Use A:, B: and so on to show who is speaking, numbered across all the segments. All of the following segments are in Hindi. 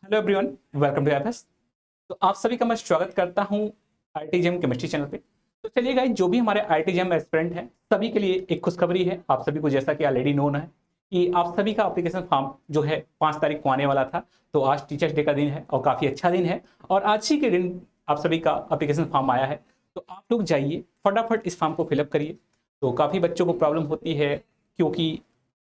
A: Hello everyone, welcome to FS. तो आप सभी का मैं स्वागत करता हूं आईटीजीएम केमिस्ट्री चैनल पे। तो चलिए गाइस, जो भी हमारे आईटीजीएम एस्पिरेंट हैं सभी के लिए एक खुशखबरी है। आप सभी को जैसा कि ऑलरेडी नोन है कि आप सभी का एप्लीकेशन फॉर्म जो है 5 तारीख को आने वाला था। तो आज टीचर्स डे का दिन है और काफ़ी अच्छा दिन है और आज ही के दिन आप सभी का एप्लीकेशन फॉर्म आया है। तो आप लोग जाइए फटाफट इस फॉर्म को फिलअप करिए। तो काफ़ी बच्चों को प्रॉब्लम होती है क्योंकि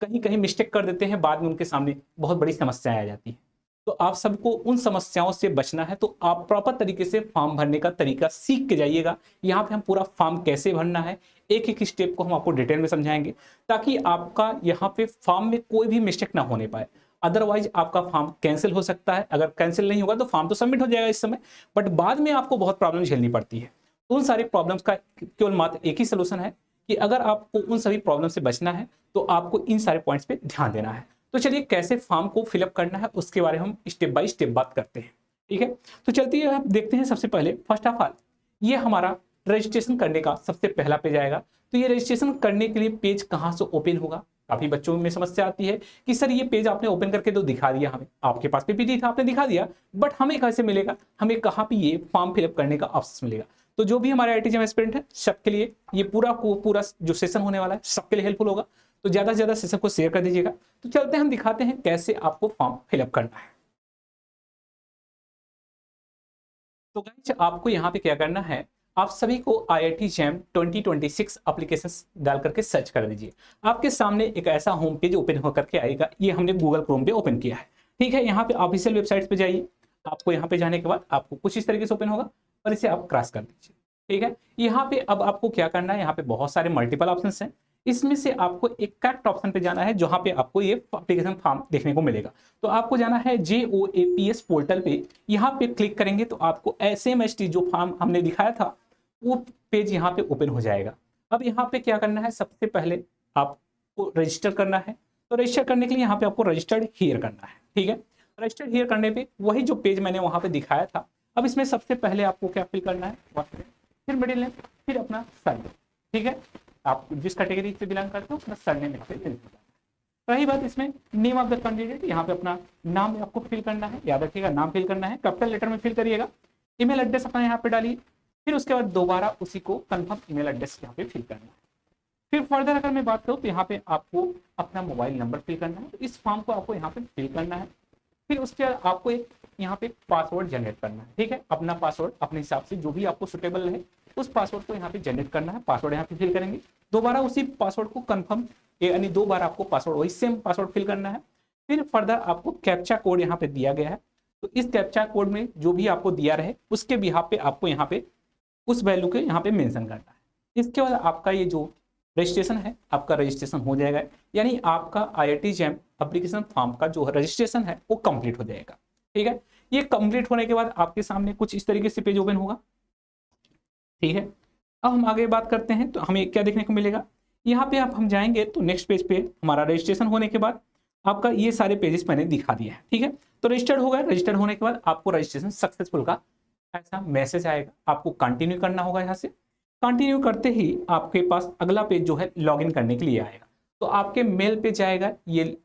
A: कहीं कहीं मिस्टेक कर देते हैं, बाद में उनके सामने बहुत बड़ी समस्याएं आ जाती हैं। तो आप सबको उन समस्याओं से बचना है, तो आप प्रॉपर तरीके से फॉर्म भरने का तरीका सीख के जाइएगा। यहाँ पे हम पूरा फॉर्म कैसे भरना है, एक एक स्टेप को हम आपको डिटेल में समझाएंगे ताकि आपका यहाँ पे फॉर्म में कोई भी मिस्टेक ना होने पाए। अदरवाइज आपका फॉर्म कैंसिल हो सकता है। अगर कैंसिल नहीं होगा तो फॉर्म तो सबमिट हो जाएगा इस समय, बट बाद में आपको बहुत प्रॉब्लम झेलनी पड़ती है। उन सारी प्रॉब्लम्स का केवल मात्र एक ही सोल्यूशन है कि अगर आपको उन सभी प्रॉब्लम से बचना है तो आपको इन सारे पॉइंट्स पे ध्यान देना है। तो चलिए कैसे फॉर्म को फिलअप करना है उसके बारे में हम स्टेप बाय स्टेप बात करते हैं। ठीक है, तो चलते हैं आप देखते हैं। सबसे पहले फर्स्ट ऑफ ऑल ये हमारा रजिस्ट्रेशन करने का सबसे पहला पेज आएगा। तो ये रजिस्ट्रेशन करने के लिए पेज कहाँ से ओपन होगा, काफी बच्चों में समस्या आती है कि सर ये पेज आपने ओपन करके तो दिखा दिया, हमें आपके पास पीपीटी था आपने दिखा दिया, बट हमें कैसे मिलेगा, हमें कहाँ पे ये फॉर्म फिलअप करने का ऑप्शन मिलेगा। तो जो भी हमारे आईटीजीएम एस्पिरेंट है सबके लिए ये पूरा जो सेशन होने वाला है सबके लिए हेल्पफुल होगा। तो ज्यादा से ज्यादा सेशन को शेयर कर दीजिएगा। तो चलते हैं, हम दिखाते हैं कैसे आपको फॉर्म फिलअप करना है। तो गाइस आपको यहाँ पे क्या करना है, आप सभी को IIT जैम 2026 एप्लीकेशन डाल करके सर्च कर दीजिए। आपके सामने एक ऐसा होम पेज ओपन होकर के आएगा। ये हमने गूगल क्रोम पे ओपन किया है। ठीक है, यहाँ पे ऑफिशियल वेबसाइट पे जाइए। आपको यहाँ पे जाने के बाद आपको कुछ इस तरीके से ओपन होगा और इसे आप क्रॉस कर दीजिए। ठीक है, यहाँ पे अब आपको क्या करना है, यहाँ पे बहुत सारे मल्टीपल ऑप्शन हैं। इसमें से आपको एक करेक्ट ऑप्शन पे जाना है जहां पे आपको ये एप्लीकेशन फॉर्म देखने को मिलेगा। तो आपको जाना है JOAPS पोर्टल पे। यहाँ पे क्लिक करेंगे तो आपको SMST जो फॉर्म हमने दिखाया था वो पेज यहाँ पे ओपन हो जाएगा। अब यहाँ पे क्या करना है, सबसे पहले आपको रजिस्टर करना है। तो रजिस्टर करने के लिए यहाँ पे आपको रजिस्टर्ड हियर करना है। ठीक है, रजिस्टर्ड हियर करने पे वही जो पेज मैंने वहां पे दिखाया था। अब इसमें सबसे पहले आपको क्या फिल करना है, फर्स्ट नेम, फिर मिडिल नेम, फिर अपना सरनेम। ठीक है, आप जिस कैटेगरी से बिलोंग करते हो अपना सरनेम यहाँ पे फिल करना है। रही बात इसमें नेम ऑफ द कैंडिडेट, यहाँ पे अपना नाम आपको फिल करना है। याद रखिएगा नाम फिल करना है, कैपिटल लेटर में फिल करिएगा। ईमेल एड्रेस अपना यहाँ पे डालिए। फिर उसके बाद दोबारा उसी को कंफर्म ईमेल एड्रेस यहाँ पे फिल करना है। फिर फर्दर अगर मैं बात करूँ तो यहाँ पे आपको अपना मोबाइल नंबर फिल करना है। तो इस फॉर्म को आपको यहाँ पे फिल करना है। फिर उसके बाद आपको एक यहाँ पे पासवर्ड जनरेट करना है। ठीक है, अपना पासवर्ड अपने हिसाब से जो भी आपको सुटेबल रहे उस पासवर्ड को यहाँ पे जनरेट करना है। पासवर्ड यहाँ पे फिल करेंगे, दोबारा उसी पासवर्ड को कंफर्म यानी 2 बार आपको पासवर्ड वही सेम पासवर्ड फिल करना है। फिर फर्दर आपको कैप्चा कोड यहाँ पे दिया गया है। तो इस कैप्चा कोड में जो भी आपको दिया रहे उसके बिहाफ पे आपको यहाँ पे उस वैल्यू के यहाँ पे मेंशन करना है। इसके बाद आपका ये जो रजिस्ट्रेशन है आपका रजिस्ट्रेशन हो जाएगा, यानी आपका IIT जैम एप्लीकेशन फॉर्म का जो रजिस्ट्रेशन है वो कंप्लीट हो जाएगा। ठीक है, ये कंप्लीट होने के बाद आपके सामने कुछ इस तरीके से पेज ओपन होगा। ठीक है, अब हम आगे बात करते हैं तो हमें क्या देखने को मिलेगा। यहाँ पे आप हम जाएंगे तो नेक्स्ट पेज पे हमारा रजिस्ट्रेशन होने के बाद आपका ये सारे पेजेस मैंने दिखा दिए हैं। ठीक है, तो रजिस्टर्ड हो गया। रजिस्टर्ड होने के बाद आपको रजिस्ट्रेशन सक्सेसफुल का ऐसा मैसेज आएगा। आपको कंटिन्यू करना होगा। यहाँ से कंटिन्यू करते ही आपके पास अगला पेज जो है लॉगिन करने के लिए आएगा। तो आपके मेल पे जाएगा, ये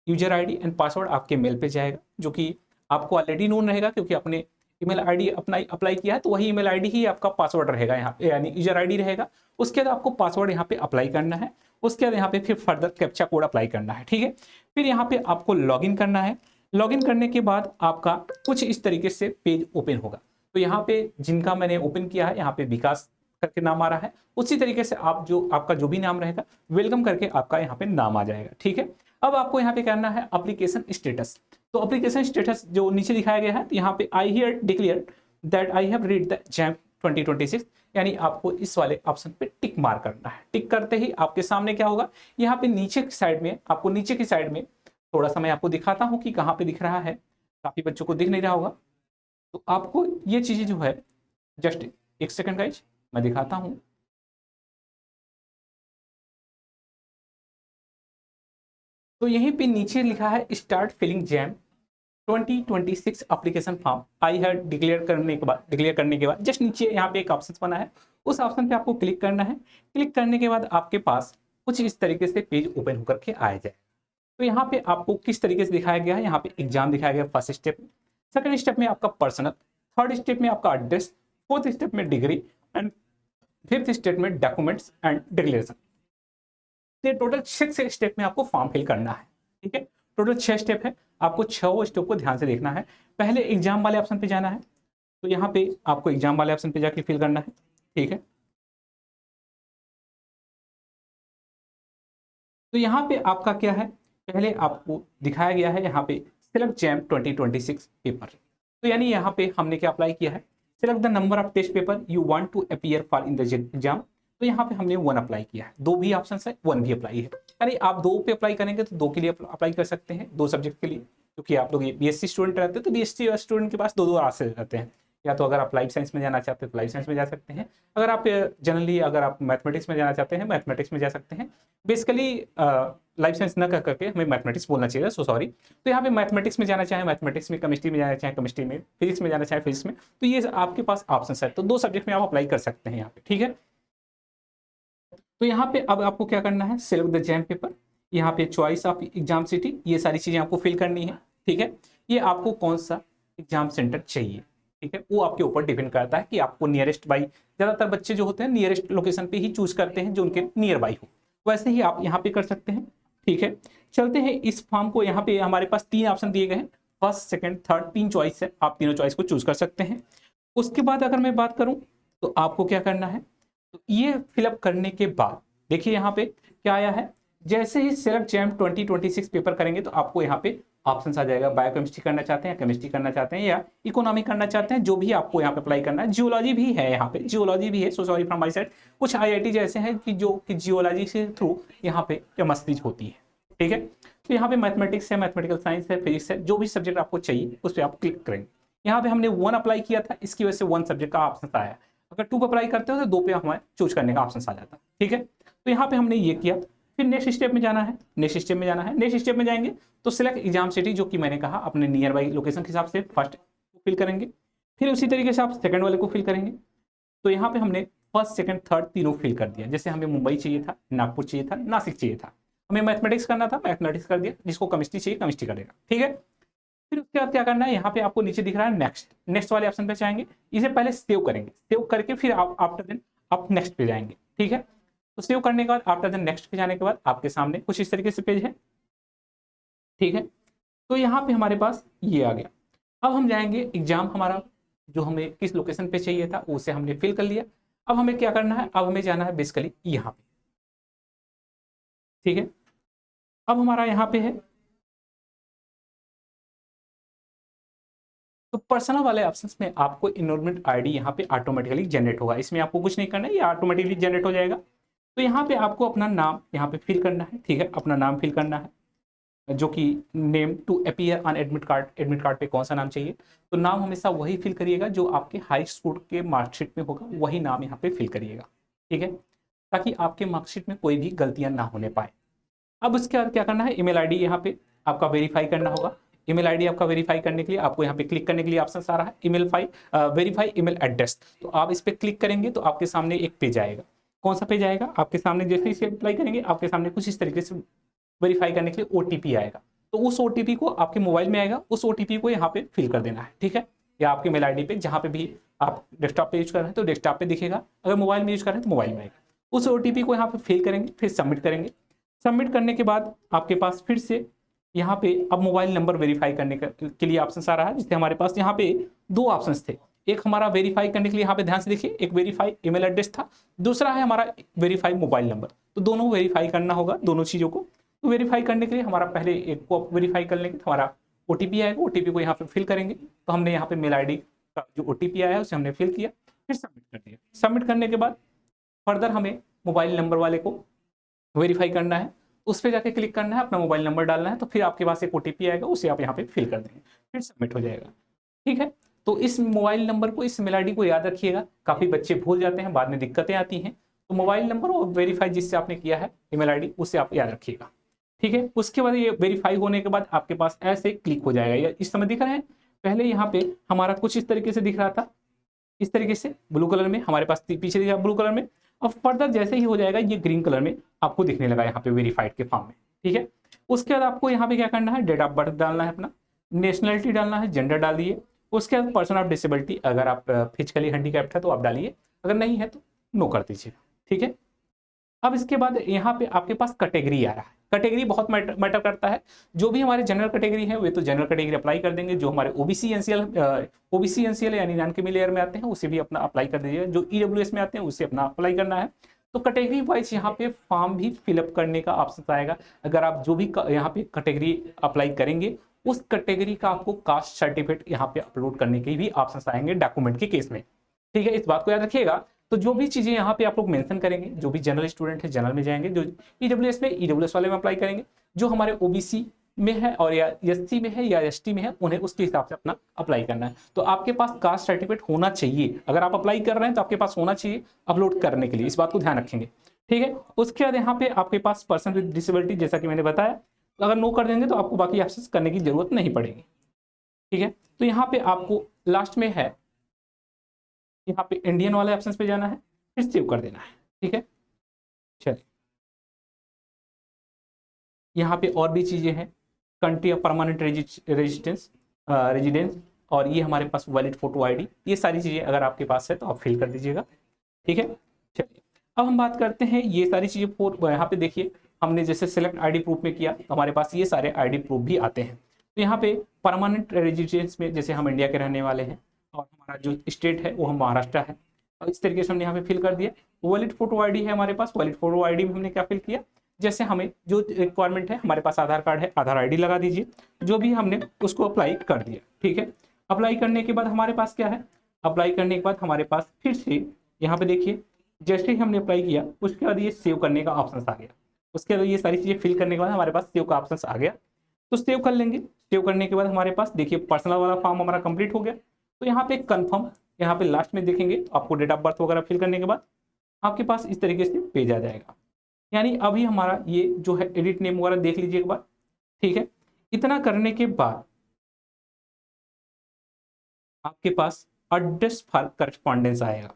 A: यूजर आईडी एंड पासवर्ड आपके मेल पे जाएगा जो कि आपको ऑलरेडी नोन रहेगा क्योंकि आपने ईमेल आईडी अपना अप्लाई किया है। तो वही ईमेल आईडी ही आपका पासवर्ड रहेगा यहाँ पे, यानी यूजर आईडी रहेगा। उसके बाद आपको पासवर्ड यहाँ पे अप्लाई करना है। उसके बाद यहाँ पे फिर फर्दर कैप्चा कोड अप्लाई करना है। ठीक है, फिर यहाँ पे आपको लॉगिन करना है। लॉगिन करने के बाद आपका कुछ इस तरीके से पेज ओपन होगा। तो यहाँ पे जिनका मैंने ओपन किया है यहाँ पे विकास करके नाम आ रहा है, उसी तरीके से आप जो आपका जो भी नाम रहेगा वेलकम करके आपका यहाँ पे नाम आ जाएगा। ठीक है, अब आपको यहाँ पे करना है एप्लीकेशन स्टेटस। तो एप्लीकेशन स्टेटस जो नीचे दिखाया गया है यहाँ पे I hear declare that I have read the JAM 2026, यानी आपको इस वाले ऑप्शन पे टिक मार करना है। टिक करते ही आपके सामने क्या होगा, यहाँ पे नीचे की साइड में आपको नीचे की साइड में थोड़ा सा मैं आपको दिखाता हूँ कि कहाँ पे दिख रहा है। काफी बच्चों को दिख नहीं रहा होगा, तो आपको ये चीजें जो है जस्ट एक सेकंड गाइज मैं दिखाता हूँ। तो यहीं पे नीचे लिखा है start filling JAM 2026 application form. I have declare करने के बाद जस्ट नीचे यहाँ पे एक ऑप्शन बना है, उस ऑप्शन पे आपको क्लिक करना है। क्लिक करने के बाद आपके पास कुछ इस तरीके से पेज ओपन होकर के आ जाए। तो यहाँ पे आपको किस तरीके से दिखाया गया है, यहाँ पे एग्जाम दिखाया गया फर्स्ट स्टेप में, सेकंड स्टेप में आपका पर्सनल, थर्ड स्टेप में आपका एड्रेस, फोर्थ स्टेप में डिग्री एंड फिफ्थ स्टेप में डॉक्यूमेंट्स एंड डिक्लेरेशन। ये टोटल 6 स्टेप में आपको फॉर्म फिल करना है। ठीक है, टोटल 6 स्टेप है, आपको 6 स्टेप को ध्यान से देखना है। पहले एग्जाम वाले ऑप्शन पे जाना है, तो यहाँ पे आपको एग्जाम वाले ऑप्शन पे जाके फिल करना है। ठीक है, तो यहाँ पे आपका क्या है, पहले आपको दिखाया गया है यहाँ पे सिलेक्ट जैम 2026 पेपर। तो यानी यहाँ पे हमने क्या अप्लाई किया है, select the number of test paper you want to appear for in the exam. तो यहाँ पे हमने 1 अप्लाई किया है, 2 भी ऑप्शन है, 1 भी अप्लाई है। यानी आप 2 पे अप्लाई करेंगे तो 2 के लिए अप्लाई कर सकते हैं, 2 सब्जेक्ट के लिए, क्योंकि आप लोग बीएससी स्टूडेंट रहते हैं तो बीएससी स्टूडेंट के पास 2 रास्ते रहते हैं। या तो अगर आप लाइफ साइंस में जाना चाहते हैं तो लाइफ साइंस में जा सकते हैं, अगर आप जनरली अगर आप मैथमेटिक्स में जाना चाहते हैं मैथमेटिक्स में जा सकते हैं। बेसिकली लाइफ साइंस न कर करके हमें मैथमेटिक्स बोलना चाहिए, सो सॉरी। तो यहाँ पे मैथमेटिक्स में जाना चाहे मैथमेटिक्स में, केमिस्ट्री में जाना चाहे केमिस्ट्री में, फिजिक्स में जाना चाहे फिजिक्स में, तो ये आपके पास ऑप्शन है। तो 2 सब्जेक्ट में आप अप्लाई कर सकते हैं यहाँ पे। ठीक है, तो यहाँ पे अब आपको क्या करना है, सिलेक्ट द जैम पेपर, यहाँ पे चॉइस ऑफ एग्जाम सिटी, ये सारी चीजें आपको फिल करनी है। ठीक है, ये आपको कौन सा एग्जाम सेंटर चाहिए, ठीक है, वो आपके ऊपर डिपेंड करता है कि आपको नियरेस्ट बाई, ज्यादातर बच्चे जो होते हैं नियरेस्ट लोकेशन पे ही चूज करते हैं जो उनके नियर बाई हो, वैसे ही आप यहाँ पे कर सकते हैं। ठीक है, चलते हैं इस फॉर्म को, यहाँ पे हमारे पास 3 ऑप्शन दिए गए हैं, फर्स्ट सेकंड थर्ड, 3 चॉइस है, आप तीनों चॉइस को चूज कर सकते हैं। उसके बाद अगर मैं बात करूं तो आपको क्या करना है, तो ये फिलअप करने के बाद देखिए यहाँ पे क्या आया है, जैसे ही सिलेक्ट जैम 2026 पेपर करेंगे तो आपको यहाँ पे ऑप्शन आ जाएगा, बायोकेमिस्ट्री करना चाहते हैं, केमिस्ट्री करना चाहते हैं या इकोनॉमी करना चाहते हैं, जो भी आपको यहाँ पे अप्लाई करना है। जियोलॉजी भी है, यहाँ पे जियोलॉजी भी है, so sorry from my side. कुछ आईआईटी जैसे हैं कि जो कि जियोलॉजी से थ्रू यहाँ पे केमिस्ट्री होती है। ठीक है, तो यहाँ पे मैथमेटिक्स है, मैथमेटिकल साइंस है, फिजिक्स है, जो भी सब्जेक्ट आपको चाहिए उस पर आप क्लिक करेंगे। यहाँ पे हमने 1 अप्लाई किया था, इसकी वजह से 1 सब्जेक्ट का ऑप्शन आया। अगर 2 अप्लाई करते हो तो 2 पे हमें चूज करने का ऑप्शन आ जाता है। ठीक है, तो यहाँ पे हमने ये किया, फिर नेक्स्ट स्टेप में जाना है, नेक्स्ट स्टेप में जाना है, नेक्स्ट स्टेप में जाएंगे तो सिलेक्ट एग्जाम सिटी, जो कि मैंने कहा अपने नियर बाई लोकेशन के हिसाब से फर्स्ट फिल करेंगे, फिर उसी तरीके से आप सेकंड वाले को फिल करेंगे। तो यहाँ पे हमने फर्स्ट सेकंड थर्ड तीनों फिल कर दिया। जैसे हमें मुंबई चाहिए था, नागपुर चाहिए था, नासिक चाहिए था, हमें मैथमेटिक्स करना था, मैथमेटिक्स कर दिया, जिसको केमिस्ट्री चाहिए केमिस्ट्री करेगा। ठीक है, फिर उसके बाद क्या करना है, यहाँ पे आपको नीचे दिख रहा है नेक्स्ट, नेक्स्ट वाले ऑप्शन पे जाएंगे, इसे पहले सेव करेंगे, सेव करके फिर आप आफ्टर देन आप नेक्स्ट पे जाएंगे। ठीक है, तो सेव करने के बाद आफ्टर देन नेक्स्ट पे जाने के बाद आपके सामने कुछ इस तरीके से पेज है। ठीक है, तो यहाँ पे हमारे पास ये आ गया। अब हम जाएंगे एग्जाम, हमारा जो हमें किस लोकेशन पे चाहिए था उसे हमने फिल कर लिया। अब हमें क्या करना है, अब हमें जाना है बेसिकली यहाँ पे। ठीक है, अब हमारा यहाँ पे है, तो पर्सनल वाले ऑप्शंस में आपको इनरोलमेंट आईडी यहाँ पे ऑटोमेटिकली जनरेट होगा, इसमें आपको कुछ नहीं करना है, ये ऑटोमेटिकली जनरेट हो जाएगा। तो यहाँ पे आपको अपना नाम यहाँ पे फिल करना है। ठीक है, अपना नाम फिल करना है, जो कि name to appear on admit card, admit card पे कौन सा नाम चाहिए, तो नाम हमेशा वही फिल करिएगा जो आपके हाई स्कूल के मार्कशीट में होगा, वही नाम यहाँ पे फिल करिएगा। ठीक है, ताकि आपके मार्कशीट में कोई भी गलतियां ना होने पाए। अब उसके बाद क्या करना है, ईमेल आईडी यहाँ पे आपका वेरीफाई करना होगा। ईमेल आईडी आपका वेरीफाई करने के लिए आपको यहाँ पे क्लिक करने के लिए ऑप्शन आ रहा है, ईमेल वेरीफाई ईमेल एड्रेस। तो आप इस पर क्लिक करेंगे तो आपके सामने एक पेज आएगा। कौन सा पेज आएगा आपके सामने, जैसे ही इसे अप्लाई करेंगे आपके सामने कुछ इस तरीके से वेरीफाई करने के लिए ओटीपी आएगा। तो उस ओटीपी को आपके मोबाइल में आएगा, उस ओटीपी को यहाँ पे फिल कर देना है। ठीक है, या आपके मेल आईडी पे जहाँ पे भी आप डेस्कटॉप पे यूज कर रहे हैं तो डेस्कटॉप पे दिखेगा, अगर मोबाइल में यूज कर रहे हैं तो मोबाइल में आएगा। उस ओटीपी को यहाँ पे फिल करेंगे, फिर सबमिट करेंगे। सबमिट करने के बाद आपके पास फिर से यहाँ पे अब मोबाइल नंबर वेरीफाई करने के लिए ऑप्शन आ रहा है, जिससे हमारे पास यहाँ पे 2 ऑप्शन थे। एक हमारा वेरीफाई करने के लिए यहाँ पे ध्यान से देखिए, एक वेरीफाई ईमेल एड्रेस था, दूसरा है हमारा वेरीफाई मोबाइल नंबर। तो दोनों वेरीफाई करना होगा, दोनों चीज़ों को। तो वेरीफाई करने के लिए हमारा पहले एक को वेरीफाई कर लेंगे, तो हमारा ओटीपी आएगा, ओटीपी को यहाँ पे फिल करेंगे। तो हमने यहाँ पे मेल आईडी का जो ओटीपी आया है उसे हमने फिल किया, फिर सबमिट कर दिया। सबमिट करने के बाद फर्दर हमें मोबाइल नंबर वाले को वेरीफाई करना है, उस पर जाके क्लिक करना है, अपना मोबाइल नंबर डालना है, तो फिर आपके पास एक ओटीपी आएगा, उसे आप यहाँ पे फिल कर देंगे, फिर सबमिट हो जाएगा। ठीक है, तो इस मोबाइल नंबर को, इस मेल आईडी को याद रखिएगा, काफ़ी बच्चे भूल जाते हैं, बाद में दिक्कतें आती हैं। तो मोबाइल नंबर और वेरीफाई जिससे आपने किया है ईमेल आईडी, उसे आप याद रखिएगा। ठीक है, उसके बाद ये वेरीफाई होने के बाद आपके पास ऐसे क्लिक हो जाएगा। ये इस समय दिख रहे हैं, पहले यहाँ पे हमारा कुछ इस तरीके से दिख रहा था, इस तरीके से ब्लू कलर में हमारे पास पीछे दिखा ब्लू कलर में। अब फर्दर जैसे ही हो जाएगा ये ग्रीन कलर में आपको दिखने लगा यहाँ पे वेरीफाइड के फॉर्म में। ठीक है, उसके बाद आपको यहाँ पे क्या करना है, डेट ऑफ बर्थ डालना है, अपना नेशनलिटी डालना है, जेंडर डाल दिए। उसके बाद पर्सन ऑफ डिसेबिलिटी, अगर आप फिजिकली हैंडीकैप्ड है तो आप डालिए, अगर नहीं है तो नो कर दीजिए। ठीक है। अब इसके बाद यहाँ पे आपके पास कैटेगरी आ रहा है। कैटेगरी बहुत मैटर करता है। जो भी हमारे जनरल कैटेगरी है वे तो जनरल कैटेगरी अप्लाई कर देंगे। जो हमारे ओबीसी एनसीएल यानी नॉन क्रीमी लेयर में आते हैं उसे भी अपना अप्लाई कर दीजिए। जो ईडब्ल्यूएस में आते हैं उसे अपना अप्लाई करना है। तो कैटेगरी वाइज यहाँ पे फॉर्म भी फिलअप करने का ऑप्शन आएगा। अगर आप जो भी यहाँ पे कैटेगरी अप्लाई करेंगे उस कैटेगरी का आपको कास्ट सर्टिफिकेट यहाँ पे अपलोड करने के भी ऑप्शन आएंगे डॉक्यूमेंट के केस में। ठीक है, इस बात को याद रखिएगा। तो जो भी चीजें यहाँ पे आप लोग मेंशन करेंगे, जो भी जनरल स्टूडेंट है जनरल में जाएंगे, जो ईडब्ल्यूएस में ईडब्ल्यूएस वाले में अप्लाई करेंगे, जो हमारे ओबीसी में है और या एससी में है या एसटी में है उन्हें उसके हिसाब से अपना अप्लाई करना है। तो आपके पास कास्ट सर्टिफिकेट होना चाहिए। अगर आप अप्लाई कर रहे हैं तो आपके पास होना चाहिए अपलोड करने के लिए, इस बात को ध्यान रखेंगे। ठीक है। उसके बाद यहाँ पे आपके पास पर्सन विद डिसेबिलिटी, जैसा कि मैंने बताया, अगर नो कर देंगे तो आपको बाकी ऑप्शन करने की जरूरत नहीं पड़ेगी। ठीक है। तो यहाँ पे आपको लास्ट में है, यहाँ पे इंडियन वाले ऑप्शन पे जाना है, फिर सेव कर देना है। ठीक है। चलिए, यहाँ पे और भी चीजें हैं, कंट्री ऑफ परमानेंट रेजिडेंस, और ये हमारे पास वैलिड फोटो आईडी, ये सारी चीजें अगर आपके पास है तो आप फिल कर दीजिएगा। ठीक है। चलिए, अब हम बात करते हैं ये सारी चीजें। यहाँ पे देखिए, हमने जैसे सिलेक्ट आईडी प्रूफ में किया तो हमारे पास ये सारे आईडी प्रूफ भी आते हैं। तो यहाँ पे परमानेंट रेजिडेंस में जैसे हम इंडिया के रहने वाले हैं और हमारा जो स्टेट है वो हम महाराष्ट्र है, और इस तरीके से हमने यहाँ पे फिल कर दिया। वैलिड फोटो आईडी है हमारे पास, वैलिड फोटो आईडी में हमने क्या फिल किया, जैसे हमें जो रिक्वायरमेंट है, हमारे पास आधार कार्ड है, आधार आईडी लगा दीजिए, जो भी हमने उसको अप्लाई कर दिया। ठीक है। अप्लाई करने के बाद हमारे पास क्या है, अप्लाई करने के बाद हमारे पास फिर से यहाँ पे देखिए, जैसे ही हमने अप्लाई किया उसके बाद ये सेव करने का ऑप्शन आ गया। उसके बाद ये सारी चीजें फिल करने के बाद हमारे पास सेव का ऑप्शन आ गया, तो सेव कर लेंगे। सेव करने के बाद हमारे पास देखिए पर्सनल वाला फॉर्म हमारा कंप्लीट हो गया। तो यहाँ पे कंफर्म, यहाँ पे लास्ट में देखेंगे आपको डेट ऑफ बर्थ वगैरह फिल करने के बाद आपके पास इस तरीके से पेज आ जाएगा। यानी अभी हमारा ये जो है एडिट नेम वगैरह देख लीजिए एक बार। ठीक है। इतना करने के बाद आपके पास एड्रेस फॉर करस्पॉन्डेंस आएगा।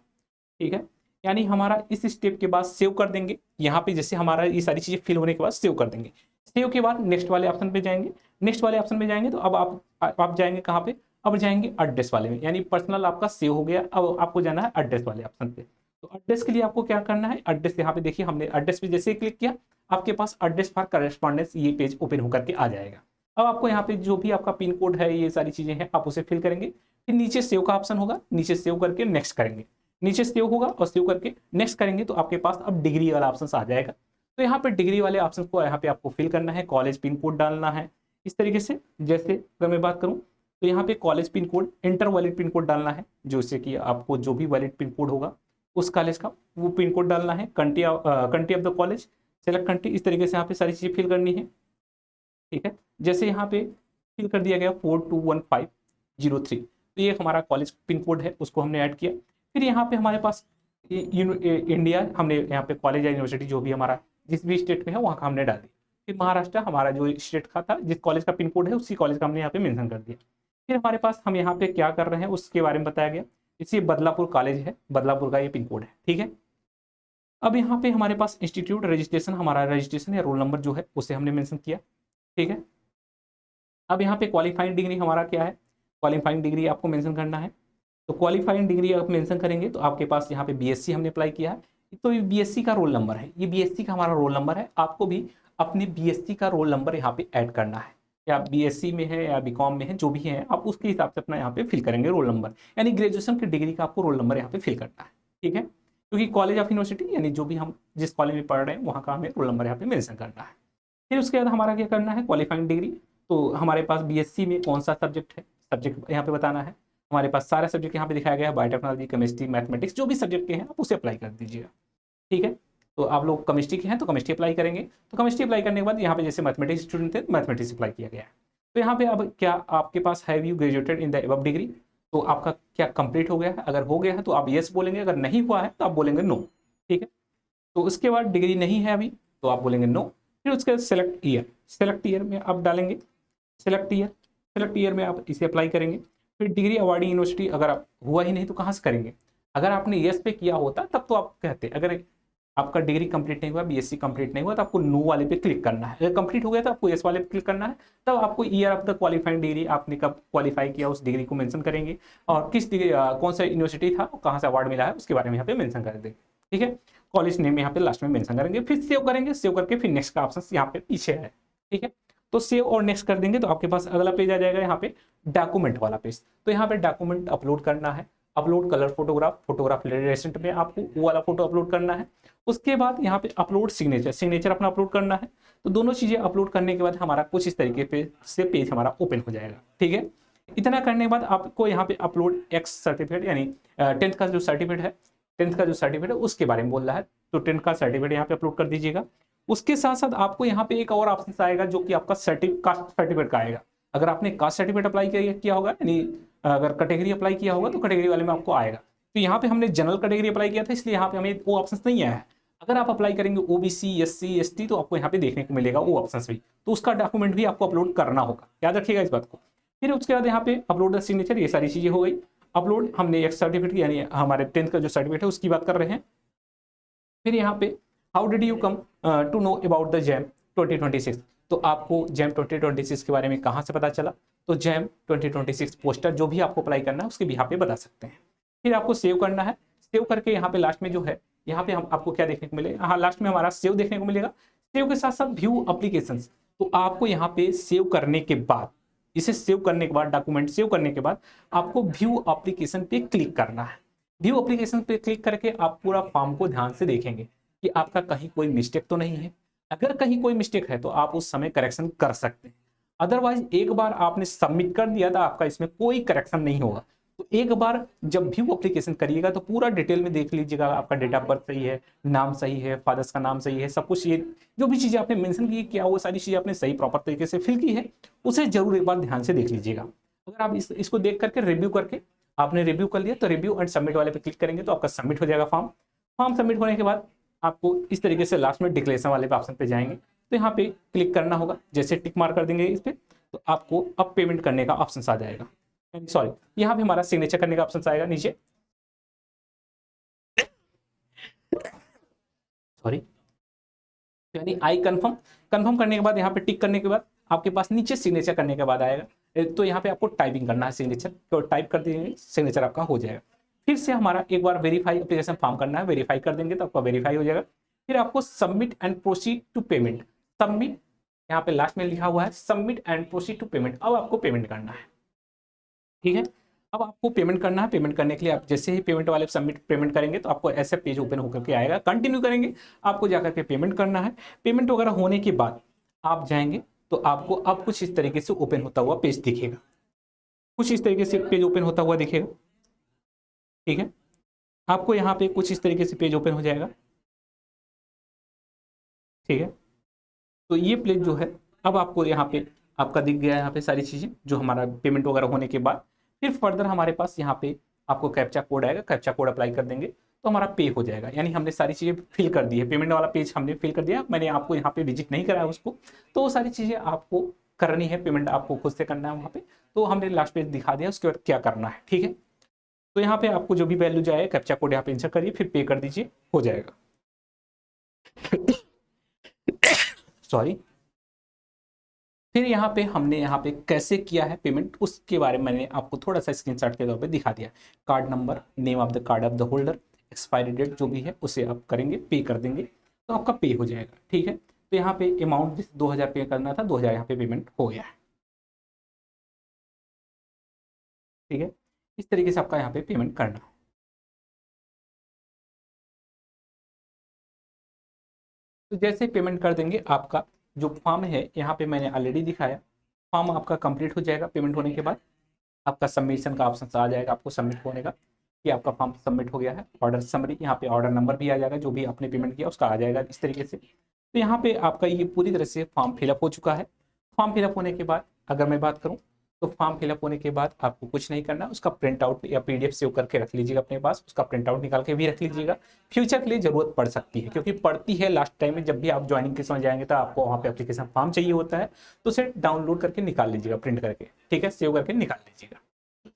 A: ठीक है। यानी हमारा इस स्टेप के बाद सेव कर देंगे। यहाँ पे जैसे हमारा ये सारी चीजें फिल होने के बाद सेव कर देंगे। सेव के बाद नेक्स्ट वाले ऑप्शन पे जाएंगे। नेक्स्ट वाले ऑप्शन में जाएंगे तो अब आप जाएंगे कहाँ पे, अब जाएंगे एड्रेस वाले में। यानी पर्सनल आपका सेव हो गया, अब आपको जाना है एड्रेस वाले ऑप्शन पे। तो एड्रेस के लिए आपको क्या करना है, एड्रेस यहाँ पे देखिए, हमने एड्रेस पे जैसे क्लिक किया आपके पास एड्रेस फॉर करस्पॉन्डेंस ये पेज ओपन होकर के आ जाएगा। अब आपको यहाँ पे जो भी आपका पिन कोड है, ये सारी चीजें हैं, आप उसे फिल करेंगे। फिर नीचे सेव का ऑप्शन होगा, नीचे सेव करके नेक्स्ट करेंगे। नीचे सेव होगा और सेव करके नेक्स्ट करेंगे तो आपके पास अब डिग्री वाला ऑप्शन आ जाएगा। तो यहाँ पे डिग्री वाले ऑप्शन को यहाँ पे आपको फिल करना है, कॉलेज पिन कोड डालना है इस तरीके से। जैसे अगर मैं बात करूँ तो यहाँ पे college pin code, inter valid pin code डालना है, जिससे कि आपको जो भी वैलिड पिन कोड होगा उस कॉलेज का वो पिन कोड डालना है। Country of the college, select country, इस तरीके से यहाँ पे सारी चीजें फिल करनी है। ठीक है। जैसे यहाँ पे फिल कर दिया गया 421503, तो ये हमारा कॉलेज पिन कोड है, उसको हमने ऐड किया। फिर यहाँ पे हमारे पास इंडिया, हमने यहाँ पे कॉलेज या यूनिवर्सिटी जो भी हमारा जिस भी स्टेट में है वहाँ का हमने डाल दिया। फिर महाराष्ट्र हमारा जो स्टेट का था, जिस कॉलेज का पिन कोड है उसी कॉलेज का हमने यहाँ पे मेंशन कर दिया। फिर हमारे पास हम यहाँ पे क्या कर रहे हैं उसके बारे में बताया गया। इसी बदलापुर कॉलेज है, बदलापुर का ये पिन कोड है। ठीक है। अब यहाँ पे हमारे पास इंस्टीट्यूट रजिस्ट्रेशन, हमारा रजिस्ट्रेशन या रोल नंबर जो है उसे हमने मेंशन किया। ठीक है। अब यहाँ पे क्वालिफाइंग डिग्री हमारा क्या है, क्वालिफाइंग डिग्री आपको मेंशन करना है। तो क्वालिफाइंग डिग्री आप मेंशन करेंगे तो आपके पास यहाँ पे बीएससी हमने अप्लाई किया है, तो ये बीएससी का रोल नंबर है, ये बीएससी का हमारा रोल नंबर है। आपको भी अपने बीएससी का रोल नंबर यहाँ पे ऐड करना है, या बीएससी में है या बीकॉम में है, जो भी है आप उसके हिसाब से अपना यहाँ पे फिल करेंगे रोल नंबर। यानी ग्रेजुएशन की डिग्री का आपको रोल नंबर यहाँ पे फिल करना है। ठीक है। क्योंकि कॉलेज ऑफ यूनिवर्सिटी यानी जो भी हम जिस कॉलेज में पढ़ रहे हैं वहाँ का हमें रोल नंबर यहाँ पे मेंशन करना है। फिर उसके बाद हमारा क्या करना है, क्वालिफाइंग डिग्री। तो हमारे पास बीएससी में कौन सा सब्जेक्ट है, सब्जेक्ट यहाँ पे बताना है। हमारे पास सारे सब्जेक्ट यहाँ पे दिखाया गया है, बायोटेक्नोलॉजी, केमिस्ट्री, मैथमेटिक्स, जो भी सब्जेक्ट के हैं आप उसे अप्लाई कर दीजिएगा। ठीक है। तो आप लोग केमिस्ट्री के हैं तो केमिस्ट्री अप्लाई करेंगे। तो केमिस्ट्री अप्लाई करने के बाद यहाँ पे जैसे मैथमेटिक्स स्टूडेंट थे, मैथमेटिक्स अप्लाई किया गया है। तो यहाँ पे अब क्या आपके पास have you graduated in the above degree, तो आपका क्या कंप्लीट हो गया है। अगर हो गया है तो आप यस बोलेंगे, अगर नहीं हुआ है तो आप बोलेंगे नो। ठीक है। तो उसके बाद डिग्री नहीं है अभी तो आप बोलेंगे नो। फिर उसके बाद सेलेक्ट ईयर, सेलेक्ट ईयर में आप डालेंगे सेलेक्ट ईयर, सेलेक्ट ईयर में आप इसे अप्लाई करेंगे। फिर डिग्री अवार्डिंग यूनिवर्सिटी, अगर आप हुआ ही नहीं तो कहाँ से करेंगे। अगर आपने यस पे किया होता तब तो आप कहते, अगर आपका डिग्री कंप्लीट नहीं हुआ, बीएससी कंप्लीट नहीं हुआ, तो आपको नो वाले पे क्लिक करना है। अगर कंप्लीट हो गया तो आपको यस वाले पे क्लिक करना है। तब आपको year of the qualifying degree, आपने कब क्वालिफाई किया उस डिग्री को मेंशन करेंगे, और किस डिग्री कौन सा यूनिवर्सिटी था, कहाँ से अवार्ड मिला है, उसके बारे में यहाँ पे मेंशन कर देंगे। ठीक है, कॉलेज नेम यहाँ पे लास्ट में मेंशन करेंगे, फिर सेव करेंगे। सेव करके फिर नेक्स्ट का ऑप्शन यहाँ पे पीछे है। ठीक है, तो सेव और नेक्स्ट कर देंगे तो आपके पास अगला पेज आ जाएगा, यहाँ पे डॉक्यूमेंट वाला पेज। तो यहाँ पे डॉक्यूमेंट अपलोड करना है, upload colour photograph, photograph recent में आपको वो वाला फोटो अपलोड करना है। उसके बाद यहाँ पे अपलोड सिग्नेचर, सिग्नेचर अपना अपलोड करना है। तो दोनों चीजें अपलोड करने के बाद हमारा कुछ इस तरीके पे से पेज हमारा ओपन हो जाएगा। ठीक है, इतना करने के बाद आपको यहाँ पे अपलोड एक्स सर्टिफिकेट, यानी 10th का जो सर्टिफिकेट है, 10th का जो सर्टिफिकेट है उसके बारे में बोल रहा है, तो 10th का सर्टिफिकेट यहाँ पे अपलोड कर दीजिएगा। उसके साथ साथ आपको यहाँ पे एक और ऑप्शन आएगा जो कि आपका कास्ट सर्टिफिकेट का आएगा। अगर आपने कास्ट सर्टिफिकेट अप्लाई किया होगा, यानी अगर कैटेगरी अप्लाई किया होगा तो कैटेगरी वाले में आपको आएगा। तो यहाँ पे हमने जनरल कैटेगरी अप्लाई किया था, इसलिए यहाँ पे हमें वो ऑप्शन नहीं आया है। अगर आप अप्लाई करेंगे ओबीसी, एससी, एसटी, तो आपको यहाँ पे देखने को मिलेगा वो ऑप्शन भी, तो उसका डॉक्यूमेंट भी आपको अपलोड करना होगा, याद रखिएगा इस बात को। फिर उसके बाद यहाँ पे अपलोड द सिग्नेचर, ये सारी चीजें हो गई। अपलोड हमने एक सर्टिफिकेट, यानी हमारे 10th का जो सर्टिफिकेट है उसकी बात कर रहे हैं। फिर यहाँ पे how did you come to know about the JAM 2026, तो आपको जैम 2026 के बारे में कहाँ से पता चला, तो जैम 2026 पोस्टर जो भी आपको अप्लाई करना है उसके भी यहाँ पे बता सकते हैं। फिर आपको सेव करना है। सेव करके यहाँ पे लास्ट में जो है, यहाँ पे हम आपको क्या देखने को मिलेगा, हाँ लास्ट में हमारा सेव देखने को मिलेगा। सेव के साथ साथ व्यू एप्लीकेशन, तो आपको यहाँ पे सेव करने के बाद, इसे सेव करने के बाद, डॉक्यूमेंट सेव करने के बाद आपको व्यू एप्लीकेशन पे क्लिक करना है। व्यू एप्लीकेशन पे क्लिक करके आप पूरा फॉर्म को ध्यान से देखेंगे कि आपका कहीं कोई मिस्टेक तो नहीं है। अगर कहीं कोई मिस्टेक है तो आप उस समय करेक्शन कर सकते हैं, अदरवाइज एक बार आपने सबमिट कर दिया था, आपका इसमें कोई करेक्शन नहीं होगा। तो एक बार जब व्यू एप्लीकेशन करिएगा तो पूरा डिटेल में देख लीजिएगा, आपका डेट ऑफ बर्थ सही है, नाम सही है, फादर्स का नाम सही है, सब कुछ, ये जो भी चीजें आपने मेंशन की क्या वो सारी चीजें आपने सही प्रॉपर तरीके से फिल की है, उसे जरूर एक बार ध्यान से देख लीजिएगा। अगर आप इसको देख करके रिव्यू करके आपने रिव्यू कर लिया तो रिव्यू एंड सबमिट वाले पे क्लिक करेंगे तो आपका सबमिट हो जाएगा फॉर्म। फॉर्म सबमिट होने के बाद आपको इस तरीके से लास्ट में डिक्लेरेशन वाले ऑप्शन पे जाएंगे, तो यहाँ पे क्लिक करना होगा। जैसे टिक मार्क कर देंगे इस पे तो आपको अब पेमेंट करने का ऑप्शन आ जाएगा, सॉरी यहाँ पे हमारा सिग्नेचर करने का ऑप्शन आएगा नीचे, सॉरी, यानी आई कंफर्म। कंफर्म करने के बाद यहाँ पे टिक करने के बाद आपके पास नीचे सिग्नेचर करने के बाद आएगा, तो यहाँ पे आपको टाइपिंग करना है सिग्नेचर, तो टाइप कर देंगे सिग्नेचर आपका हो जाएगा। फिर से हमारा एक बार वेरीफाई एप्लीकेशन फॉर्म करना है, वेरीफाई कर देंगे तो आपका वेरीफाई हो जाएगा। फिर आपको submit and proceed to payment, submit यहाँ पे लास्ट में लिखा हुआ है submit and proceed to payment, अब आपको पेमेंट करना है। ठीक है, अब आपको पेमेंट करना है। पेमेंट करने के लिए आप जैसे ही पेमेंट वाले सबमिट पेमेंट करेंगे तो आपको ऐसा पेज ओपन होकर के आएगा, कंटिन्यू करेंगे, आपको जाकर के पेमेंट करना है। पेमेंट वगैरह होने के बाद आप जाएंगे तो आपको अब कुछ इस तरीके से ओपन होता हुआ पेज दिखेगा, कुछ इस तरीके से पेज ओपन होता हुआ दिखेगा। ठीक है, आपको यहाँ पे कुछ इस तरीके से पेज ओपन हो जाएगा। ठीक है, तो ये पेज जो है अब आपको यहाँ पे आपका दिख गया है, यहाँ पे सारी चीजें जो हमारा पेमेंट वगैरह होने के बाद। फिर फर्दर हमारे पास यहाँ पे आपको कैप्चा कोड आएगा, कैप्चा कोड अप्लाई कर देंगे तो हमारा पे हो जाएगा, यानी हमने सारी चीजें फिल कर दी है। पेमेंट वाला पेज हमने फिल कर दिया, मैंने आपको यहाँ पे विजिट नहीं कराया उसको, तो वो सारी चीजें आपको करनी है, पेमेंट आपको खुद से करना है वहाँ पे, तो हमने लास्ट पेज दिखा दिया, उसके बाद क्या करना है। ठीक है, तो यहाँ पे आपको जो भी वैल्यू जाए कैप्चा कोड यहाँ पे इंसर्ट करिए, फिर पे कर दीजिए, हो जाएगा। सॉरी, फिर यहाँ पे हमने यहाँ पे कैसे किया है पेमेंट उसके बारे में मैंने आपको थोड़ा सा स्क्रीनशॉट के तौर पे दिखा दिया। Card number, name of the card of the holder, expiry date जो भी है उसे आप करेंगे, पे कर देंगे तो आपका पे हो जाएगा। ठीक है, तो यहाँ पे अमाउंट जिस 2000 पे करना था 2000 यहाँ पे पेमेंट हो गया है। ठीक है, इस तरीके से आपका यहाँ पे पेमेंट करना। तो जैसे पेमेंट कर देंगे आपका जो फॉर्म है यहाँ पे मैंने ऑलरेडी दिखाया, फॉर्म आपका कंप्लीट हो जाएगा। पेमेंट होने के बाद आपका सबमिशन का ऑप्शन आ जाएगा आपको सबमिट होने का, कि आपका फॉर्म सबमिट हो गया है। ऑर्डर समरी, यहाँ पे ऑर्डर नंबर भी आ जाएगा, जो भी आपने पेमेंट किया उसका आ जाएगा इस तरीके से। तो यहाँ पे आपका ये पूरी तरह से फॉर्म फिलअप हो चुका है। फॉर्म फिलअप होने के बाद अगर मैं बात करूँ तो फॉर्म फिलअप होने के बाद आपको कुछ नहीं करना, उसका प्रिंट आउट या पीडीएफ सेव करके रख लीजिएगा अपने पास, उसका प्रिंट आउट निकाल के भी रख लीजिएगा। फ्यूचर के लिए जरूरत पड़ सकती है, क्योंकि पड़ती है लास्ट टाइम में जब भी आप ज्वाइनिंग के समय जाएंगे तो आपको वहाँ पे एप्लीकेशन फॉर्म चाहिए होता है, तो उसे डाउनलोड करके निकाल लीजिएगा प्रिंट करके। ठीक है, सेव करके निकाल लीजिएगा।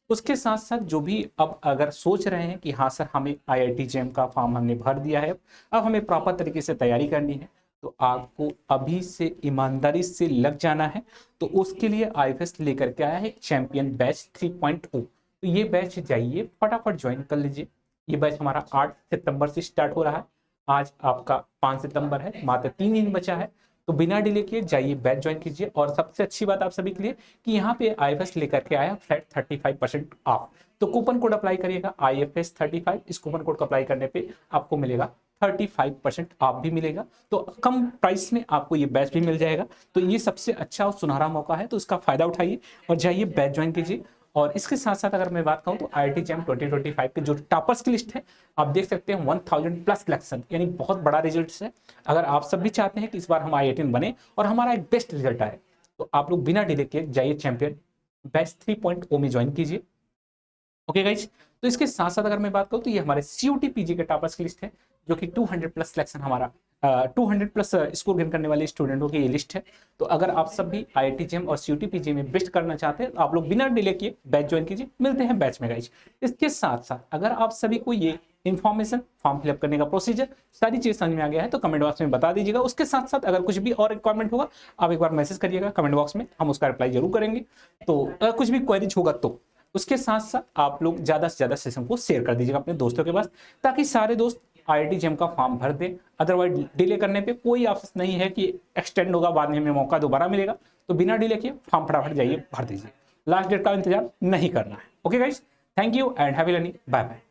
A: उसके साथ साथ जो भी अब अगर सोच रहे हैं कि हाँ सर हमें IIT जेम का फॉर्म हमने भर दिया है, अब हमें प्रॉपर तरीके से तैयारी करनी है, तो आपको अभी से ईमानदारी से लग जाना है। तो उसके लिए IFS लेकर के आया है चैंपियन बैच 3.0। तो ये बैच जाइए फटाफट ज्वाइन कर लीजिए। ये बैच हमारा 8 सितंबर से स्टार्ट हो रहा है, आज आपका 5 सितंबर है, मात्र 3 दिन बचा है। तो बिना डिले किए जाइए बैच ज्वाइन कीजिए। और सबसे अच्छी बात आप सभी के लिए कि यहाँ पे IFS लेकर के आया फ्लैट 35% ऑफ। तो कूपन कोड अप्लाई करिएगा IFS 35। इस कूपन कोड को अप्लाई करने पे आपको मिलेगा 35% ऑफ भी मिलेगा। तो कम प्राइस में आपको ये बैच भी मिल जाएगा। तो ये सबसे अच्छा और सुनहरा मौका है, तो इसका फायदा उठाइए और जाइए बैच ज्वाइन कीजिए। और इसके साथ साथ अगर मैं बात कहूं तो IIT जैम 2025 के जो टॉपर्स की लिस्ट है, आप देख सकते हैं 1000 प्लस सिलेक्शन, यानी बहुत बड़ा रिजल्ट है। अगर आप सब भी चाहते हैं कि इस बार हम IIT बने और हमारा एक बेस्ट रिजल्ट आए, तो आप लोग बिना डिले के जाइए चैंपियन बैच 3.0 में ज्वाइन कीजिए। ओके गाइज, तो इसके साथ साथ अगर मैं बात करूं तो ये हमारे COT PG के टॉपर्स की लिस्ट है, जो कि 200 प्लस सिलेक्शन हमारा 200 प्लस स्कोर गेन करने वाले स्टूडेंटों की ये लिस्ट है। तो अगर आप सब भी IIT जेम और COT PG में बेस्ट करना चाहते हैं, तो आप लोग बिना डिले किए बैच ज्वाइन कीजिए। मिलते हैं बैच में गाइज। इसके साथ साथ अगर आप सभी को ये इन्फॉर्मेशन, फॉर्म फिलअप करने का प्रोसीजर, सारी चीज समझ में आ गया है, तो कमेंट बॉक्स में बता दीजिएगा। उसके साथ साथ अगर कुछ भी और रिक्वायरमेंट होगा, आप एक बार मैसेज करिएगा कमेंट बॉक्स में, हम उसका रिप्लाई जरूर करेंगे। तो अगर कुछ भी क्वेरीज होगा तो उसके साथ साथ आप लोग ज्यादा से ज्यादा सेशन को शेयर कर दीजिएगा अपने दोस्तों के पास, ताकि सारे दोस्त IIT जेम का फॉर्म भर दे। अदरवाइज डिले करने पे कोई अफसोस नहीं है कि एक्सटेंड होगा, बाद में हमें मौका दोबारा मिलेगा। तो बिना डिले किए फॉर्म फटाफट जाइए भर दीजिए, लास्ट डेट का इंतजार नहीं करना है। Okay guys, thank you and have a learning, bye bye.